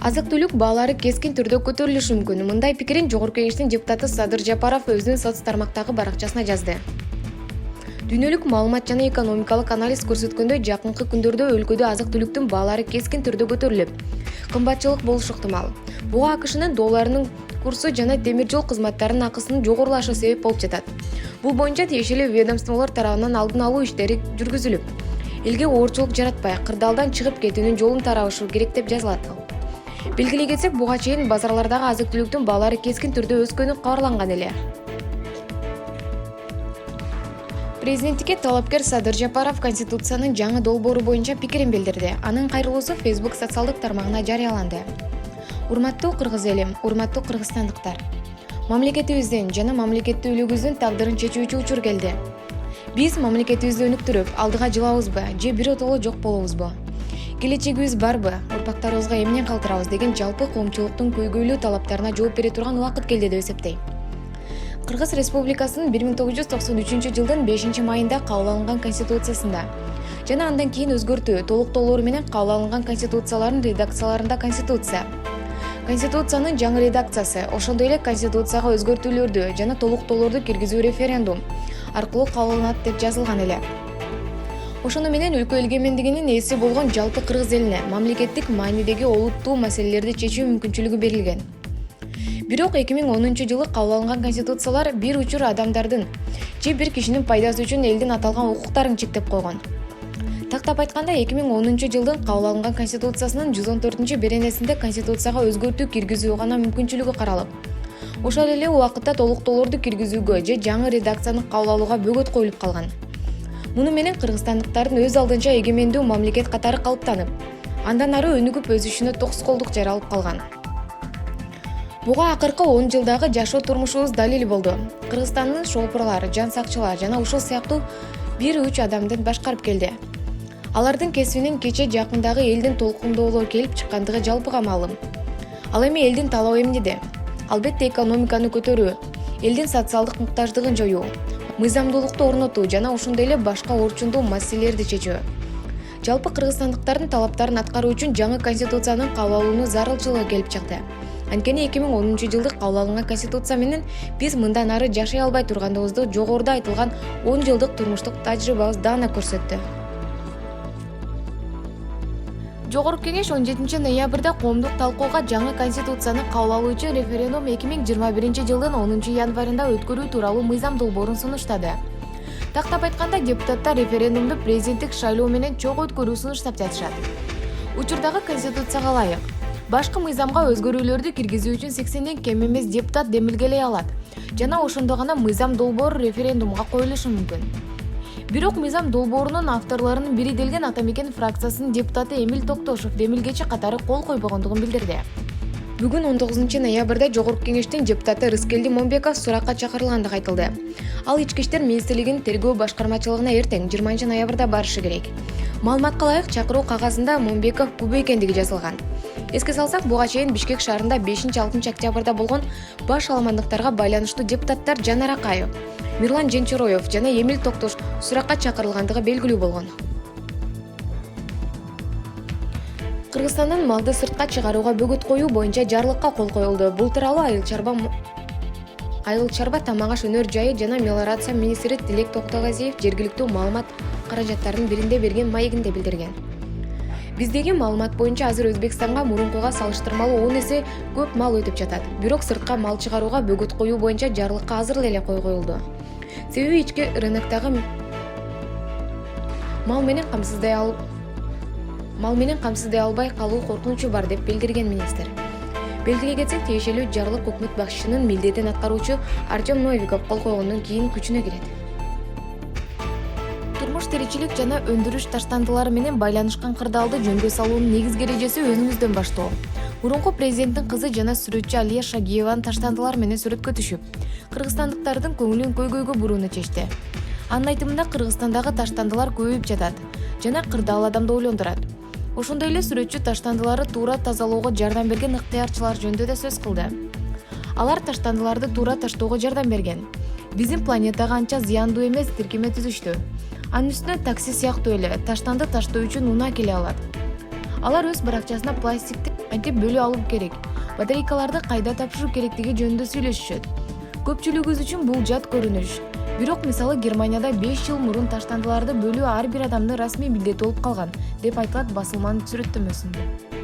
Азык-түлүк баалары кескин түрдө көтөрүлүшү мүмкүн. Мындай пикирин Жогорку Кеңештин депутаты Садыр Жапаров өзүнүн соц тармактагы баракчасына жазды. Дүйнөлүк маалымат жана экономикалык анализ көрсөткөндөй, жакынкы күндөрдө өлкөдө азык-түлүктүн баалары кескин түрдө көтөрүлүп, кымбатчылык болушу ыктымал. Буга АКШнын долларынын курсу жана темир жол кызматтарынын акысынын жогорулашы себеп болуп жатат. Бул боюнча тиешелүү ведомстволор тарабынан алдын алуу иштери жүргүзүлүп, элге оорчулук жаратпай, кырдаалдан чыгып кетүүнүн жолун тарабышы керек деп жазылат. Белгилей кетсек, буга чейин базарлардагы азык-түлүктүн баалары кескин түрдө өскөнү кабарланган эле. Президенттикке талапкер Садыр Жапаров Конституциянын жаңы долбоору боюнча пикирин билдирди. Анын кайрылуусу Facebook социалдык тармагына жарыяланды. Урматтуу кыргыз элим, урматтуу кыргызстандыктар. Мамлекетибиздин жана мамлекеттүүлүгүбүздүн тагдырын чечүүчү учур келди. Биз мамлекетибизди өнүктүрүп, алдыга жылабызбы, же биротоло жок болобузбу? Келечегибиз барбы? Урпактарыбызга эмнен калтырабыз деген жалпы коомчулуктун көйгөйлүү талаптарына жооп бере турган убакыт келди деп эсептейм. Кыргыз Республикасынын 1993 жылдын 5-майында кабыл алынган Конституциясында жана андан кийин өзгөртүү, толуктоолор менен кабыл алынган конституциялардын редакцияларында Конституциянын жаңы редакциясы, ошондой эле Конституцияга өзгөртүүлөрдү жана толуктоолорду киргизүү референдум аркылуу кабыл алынат деп жазылган эле. Ошону менен өлкө эгемендигинин ээси болгон жалпы кыргыз элине мамлекеттик маанидеги олуттуу маселелерди чечүү мүмкүнчүлүгү берилген. Бирок 2010 жылы кабыл алынган конституциялар бир учур адамдардын же бир кишинин пайдасы үчүн элдин аталган укуктарын чектеп койгон. Тактап айтканда, 2010 жылдын кабыл алынган конституциясынын 114-беренесинде конституцияга өзгөртүү киргизүү гана мүмкүнчүлүгү каралып, ошол эле убакытта толуктоолорду киргизүүгө же жаңы редакцияны кабыл алууга бөгөт коюлуп калган. Муну менен кыргызстандыктардын өз алдынча эгемендүү мамлекет катары калыптанып, андан ары өнүгүп өсүшүнө токскоолдук жаралып калган. Буга акыркы 10 жылдагы жашоо турмушубуз далил болду. Кыргызстандын шоопурлар, жан сакчылар жана ушул сыяктуу 1-3 адамдын башкарып келди. Алардын кесибинен кече жакындагы элдин толкундоолор келип чыккандыгы жалпыга маалым. Ал эми элдин талабы эмнеде? Албетте экономиканы көтөрүү, элдин социалдык муктаждыгын жоюу, мыйзамдуулукту орнотуу жана ошондой эле башка орчундуу маселелерди чечүү. Жалпы кыргызстандыктардын талаптарын аткаруу үчүн жаңы конституциянын кабыл алуунун зарылчылыгы келип чыкты. Анткени 2010 жылдык кабыл алынган конституция менен биз мындан ары жашай албай тургандыгыбызды жогоруда айтылган 10 жылдык турмуштук тажрыйбабыз даана көрсөттү. Жогорку Кеңеш 17 ноябрда коомдук талкууга жаңы конституцияны кабыл алуу үчүн референдум 2021 жылдын 10 январында өткөрүү тууралуу мыйзам долбоорун сунуштады. Тактап айтканда, депутаттар референдумду президенттик шайлоо менен чогуу өткөрүү сунуштап жатышат. Учурдагы конституцияга ылайык, башкы мыйзамга өзгөрүүлөрдү киргизүү үчүн 80ден кем эмес депутат демилгелей алат жана ошондо гана мыйзам долбоору референдумга коюлушу мүмкүн. Бирок мыйзам долбоорунун авторлорунун бири делген Ата Мекен фракциясынын депутаты Эмил Токтошов демилгечи катары кол койбогондугун билдирди. Бүгүн 19 ноябрда Жогорку Кеңештин депутаты Рыскелди Момбеков суракка чакырылгандыгы айтылды. Ал Ички иштер министрлигинин тергөө башкармачылыгына эртең 20 ноябрда барышы керек. Маалыматка ылайык, чакыруу кагазында Момбеков күбө экендиги жазылган. Эске салсак, буга чейин Бишкек шаарында 5-6 октябрда болгон баш аламандыктарга байланыштуу депутаттар Жанар Акаев, Мирлан Женчороев жана Эмил Токтош суракка чакырылгандыгы белгилүү болгон. Кыргызстандын малды сыртка чыгарууга бөгөт коюу боюнча жарлыкка кол коюлду. Бул тууралуу Айыл чарба тамак аш өнөр жайы жана мелиорация министри Тилек Токтогазиев жергиликтүү маалымат каражаттарынын биринде берген маегинде билдирген. Биздеги маалымат боюнча азыр Өзбекстанга мурункуга салыштырмалуу 10 эсе көп мал өтүп жатат. Бирок сыртка мал чыгарууга бөгөт коюу боюнча жарлыкка азыр эле кол коюлду. Себеби ички рыноктогу мал менен камсыздай албай калуу коркунучу бар деп билдирген министр. Белгилей кетсек, тиешелүү жарлык өкмөт башчысынын милдетин аткаруучу Артем Новиков кол койгондон кийин күчүнө кирет. Турмуш тиричилик жана өндүрүш таштандылары менен байланышкан кырдаалды жөнгө салуунун негизги эрежеси өзүңүздөн баштоо. Мурунку президенттин кызы жана сүрөтчү Алия Шагиеванын таштандылар менен сүрөткө түшүп, кыргызстандыктардын көңүлүн көйгөйгө бурууну чечти. Анын айтымында, Кыргызстандагы таштандылар көбөйүп жатат жана кырдаал адамды ойлондурат. Ошондой эле сүрөтчү таштандылары туура тазалоого жардам берген ыктыярчылар жөнүндө да сөз кылды. Алар таштандыларды туура таштоого жардам берген. Биздин планетага анча зыяндуу эмес тиркеме түзүштү. Анын үстүнө такси сыяктуу эле таштанды таштоо үчүн унаа келе алат. Алар өз баракчасына пластикти кантип бөлүп алуу керек, батарейкаларды кайда тапшыруу керектиги жөнүндө сүйлөшүшөт. Көпчүлүгүбүз үчүн бул жат көрүнүш. Бирок мисалы Германияда 5 жыл мурун таштандыларды бөлүү ар бир адамдын расмий милдети болуп калган, деп айтылат басылманын сүрөттөмөсүндө.